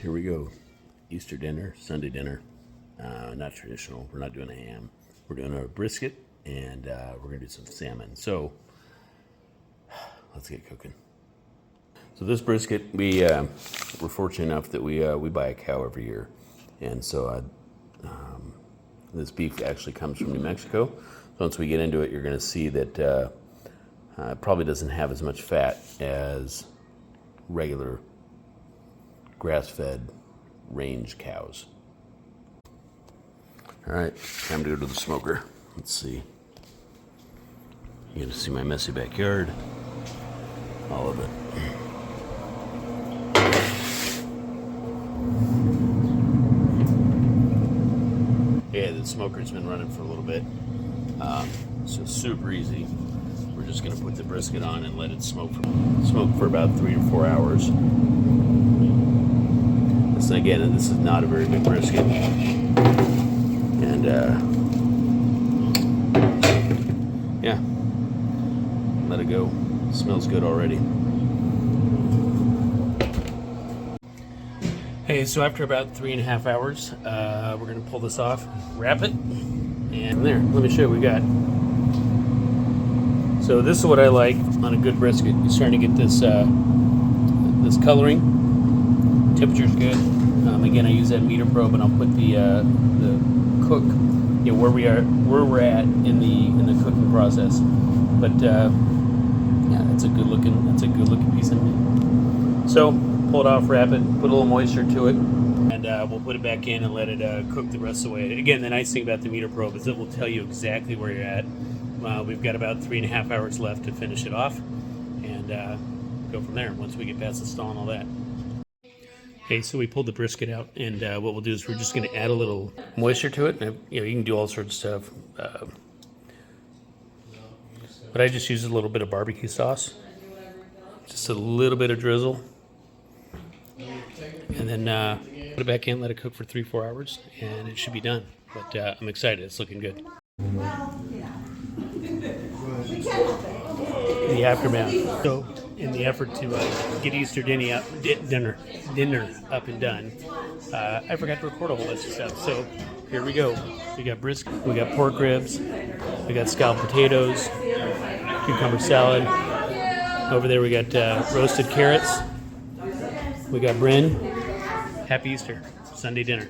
here we go. Easter dinner, Sunday dinner. Not traditional. We're not doing a ham. We're doing a brisket, and we're going to do some salmon. So let's get cooking. So this brisket, we're fortunate enough that we buy a cow every year. And so this beef actually comes from New Mexico. So once we get into it, you're going to see that it probably doesn't have as much fat as regular grass-fed range cows. All right, time to go to the smoker. Let's see. You're gonna see my messy backyard. All of it. Yeah, the smoker's been running for a little bit. So super easy. We're just gonna put the brisket on and let it smoke for about 3 to 4 hours. This is not a very big brisket. And yeah, let it go. Smells good already. Hey, so after about 3.5 hours, we're gonna pull this off, wrap it, and there. Let me show you what we got. So this is what I like on a good brisket. You're starting to get this this coloring. Temperature's good. Again, I use that meter probe, and I'll put the cook, where we're at in the cooking process. But yeah, it's a good looking piece of meat. So pull it off, wrap it, put a little moisture to it, and we'll put it back in and let it cook the rest of the way. Again, the nice thing about the meter probe is it will tell you exactly where you're at. We've got about 3.5 hours left to finish it off, and go from there once we get past the stall and all that. Okay, so we pulled the brisket out, and what we'll do is we're just going to add a little moisture to it. And, you can do all sorts of stuff, but I just use a little bit of barbecue sauce, just a little bit of drizzle, and then put it back in, let it cook for 3-4 hours, and it should be done. But I'm excited; it's looking good. The aftermath. So, in the effort to get Easter dinner up and done, I forgot to record a whole bunch of stuff. So here we go. We got brisket, we got pork ribs, we got scalloped potatoes, cucumber salad. Over there we got roasted carrots. We got Bryn. Happy Easter, Sunday dinner.